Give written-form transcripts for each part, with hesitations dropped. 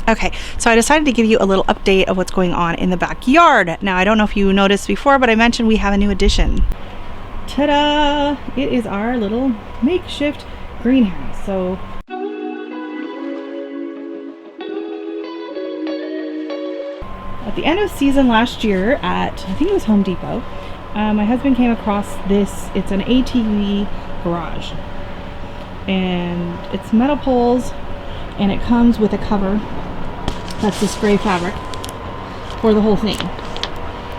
Okay, so I decided to give you a little update of what's going on in the backyard. Now, I don't know if you noticed before, but I mentioned we have a new addition. Ta-da! It is our little makeshift greenhouse. So at the end of season last year at, I think it was Home Depot, my husband came across this. It's an ATV garage. And it's metal poles, and it comes with a cover. That's this gray fabric for the whole thing.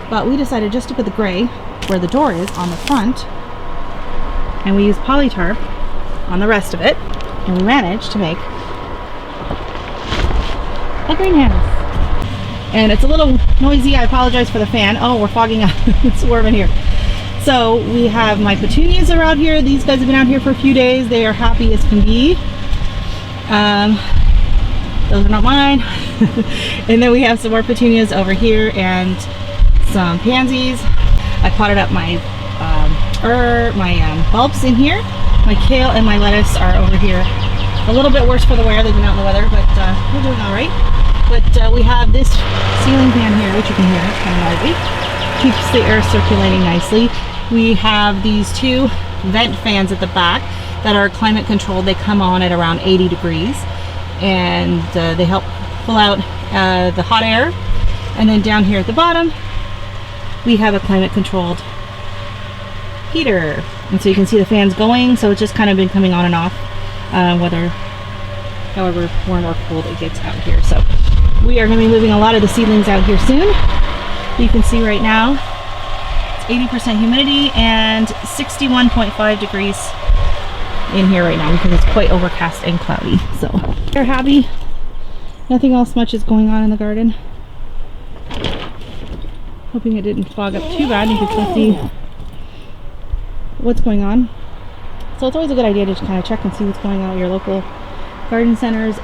But we decided just to put the gray where the door is on the front, and we used Polytarp on the rest of it, and we managed to make a greenhouse. And it's a little noisy. I apologize for the fan. Oh, we're fogging up. It's warm in here. So we have my petunias around here. These guys have been out here for a few days. They are happy as can be. Those are not mine. And then we have some more petunias over here and some pansies. I potted up my bulbs in here. My kale and my lettuce are over here. A little bit worse for the wear. They've been out in the weather, but we're doing all right. But we have this ceiling fan here, which you can hear. It's kind of noisy. Keeps the air circulating nicely. We have these two vent fans at the back that are climate controlled. They come on at around 80 degrees. And they help pull out the hot air. And then down here at the bottom we have a climate controlled heater, and so you can see the fans going. So it's just kind of been coming on and off, however warm or cold it gets out here. So we are going to be moving a lot of the seedlings out here soon. You can see right now it's 80% humidity and 61.5 degrees in here right now because it's quite overcast and cloudy. So we're happy. Nothing else much is going on in the garden. Hoping it didn't fog up too bad. You can still see what's going on. So it's always a good idea to just kind of check and see what's going on at your local garden centers.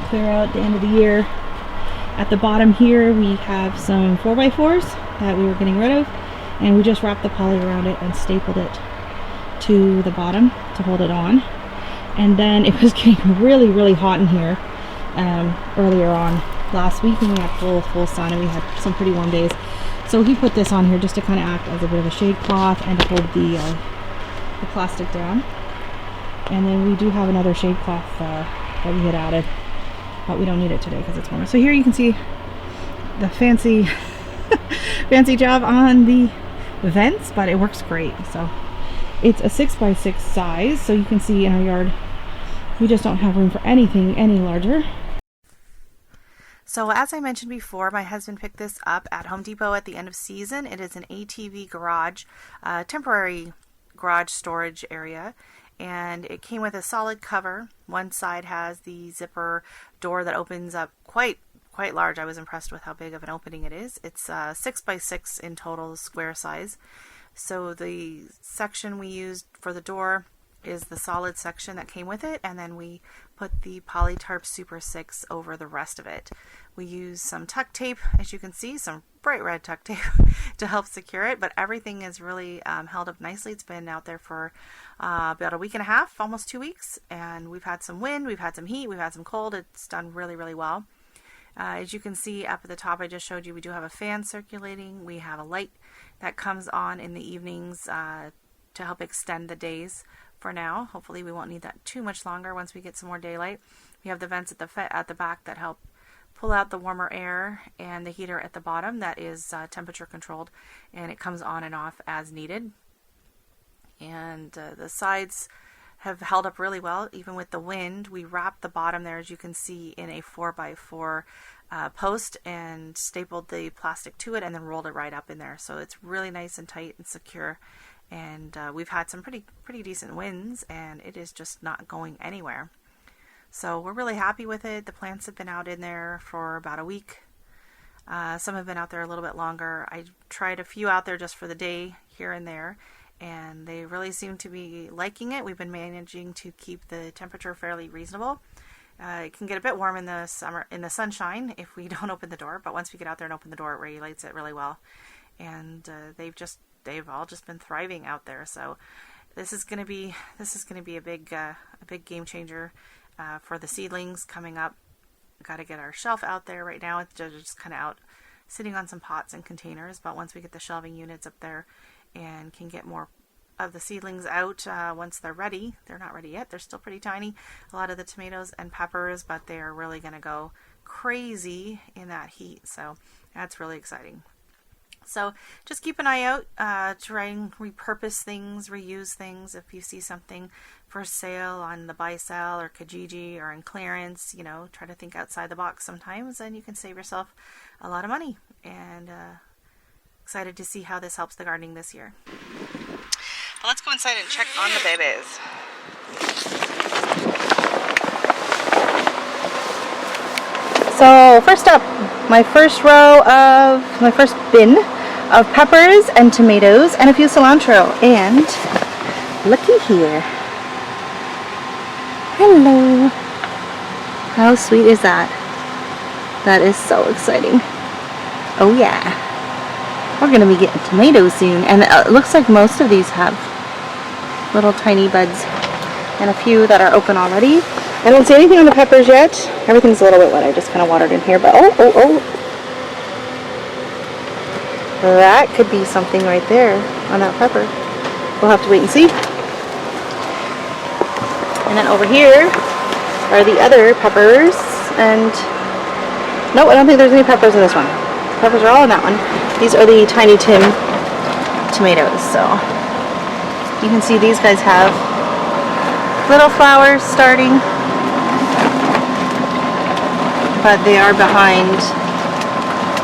Clear out at the end of the year. At the bottom here we have some 4x4s that we were getting rid of, and we just wrapped the poly around it and stapled it to the bottom to hold it on. And then it was getting really hot in here earlier on last week when we had full sun and we had some pretty warm days. So he put this on here just to kind of act as a bit of a shade cloth and to hold the plastic down. And then we do have another shade cloth that we had added, but we don't need it today because it's warmer. So here you can see the fancy job on the vents, but it works great. So it's a 6x6 size, so you can see in our yard we just don't have room for anything any larger. So as I mentioned before, my husband picked this up at Home Depot at the end of season. It is an ATV garage, temporary garage storage area, and it came with a solid cover. One side has the zipper door that opens up quite large. I was impressed with how big of an opening it is. It's 6x6 in total, square size. So the section we used for the door is the solid section that came with it, and then we put the Polytarp Super 6 over the rest of it. We used some tuck tape, as you can see, some bright red tuck tape to help secure it, but everything is really held up nicely. It's been out there for about a week and a half, almost 2 weeks, and we've had some wind, we've had some heat, we've had some cold. It's done really well. As you can see up at the top, I just showed you, we do have a fan circulating. We have a light that comes on in the evenings to help extend the days for now. Hopefully we won't need that too much longer once we get some more daylight. We have the vents at the back that help pull out the warmer air, and the heater at the bottom that is temperature controlled, and it comes on and off as needed. And the sides have held up really well even with the wind. We wrapped the bottom there, as you can see, in a 4x4 post and stapled the plastic to it and then rolled it right up in there. So it's really nice and tight and secure. And we've had some pretty decent winds, and it is just not going anywhere. So we're really happy with it. The plants have been out in there for about a week. Some have been out there a little bit longer. I tried a few out there just for the day here and there, and they really seem to be liking it. We've been managing to keep the temperature fairly reasonable. It can get a bit warm in the summer, in the sunshine, if we don't open the door, but once we get out there and open the door, it regulates it really well. And they've all just been thriving out there. So this is going to be a big game changer for the seedlings coming up. got to get our shelf out there. Right now it's just kind of out sitting on some pots and containers, but once we get the shelving units up there and can get more of the seedlings out once they're ready. They're not ready yet. They're still pretty tiny. A lot of the tomatoes and peppers, but they are really going to go crazy in that heat. So that's really exciting. So just keep an eye out, try and repurpose things, reuse things. If you see something for sale on the buy sell or Kijiji or in clearance, you know, try to think outside the box sometimes, and you can save yourself a lot of money. And excited to see how this helps the gardening this year. Well, let's go inside and check on the babies. So first up, my first bin of peppers and tomatoes and a few cilantro. And looky here. Hello. How sweet is that? That is so exciting. Oh yeah. We're going to be getting tomatoes soon. And it looks like most of these have little tiny buds and a few that are open already. I don't see anything on the peppers yet. Everything's a little bit wet. I just kind of watered in here. But oh. That could be something right there on that pepper. We'll have to wait and see. And then over here are the other peppers. And no, I don't think there's any peppers in this one. Peppers are all in that one. These are the Tiny Tim tomatoes. So you can see these guys have little flowers starting, but they are behind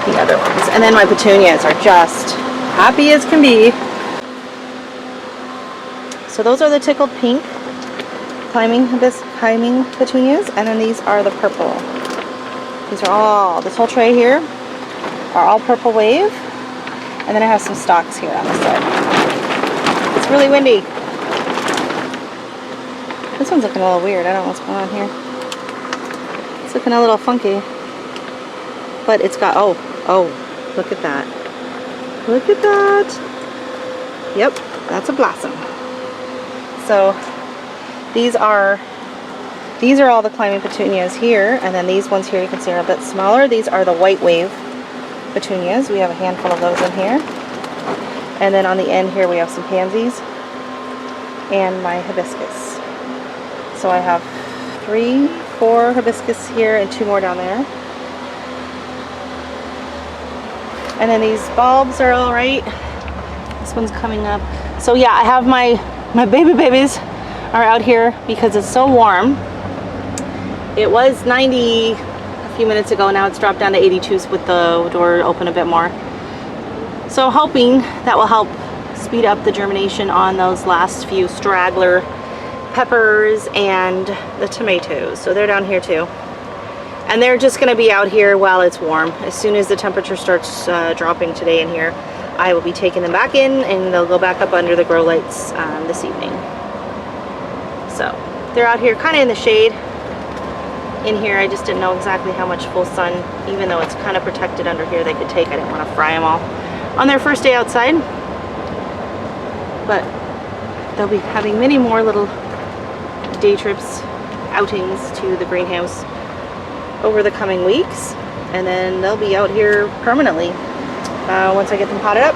the other ones. And then my petunias are just happy as can be. So those are the tickled pink climbing petunias, and then these are the purple. These are all, this whole tray here are all purple wave, and then I have some stalks here on this side. It's really windy. This one's looking a little weird. I don't know what's going on here. It's looking a little funky. But it's got, oh, look at that. Look at that. Yep, that's a blossom. So these are all the climbing petunias here, and then these ones here you can see are a bit smaller. These are the white wave petunias. We have a handful of those in here. And then on the end here we have some pansies and my hibiscus. So I have 3, 4 hibiscus here and 2 more down there. And then these bulbs are all right. This one's coming up. So yeah, I have my babies are out here because it's so warm. It was 90 a few minutes ago. Now it's dropped down to 82 with the door open a bit more. So hoping that will help speed up the germination on those last few straggler peppers and the tomatoes. So they're down here too. And they're just going to be out here while it's warm. As soon as the temperature starts dropping today in here, I will be taking them back in, and they'll go back up under the grow lights this evening. So they're out here kind of in the shade. In here, I just didn't know exactly how much full sun, even though it's kind of protected under here, they could take. I didn't want to fry them all on their first day outside. But they'll be having many more little day trips, outings to the greenhouse over the coming weeks, and then they'll be out here permanently once I get them potted up.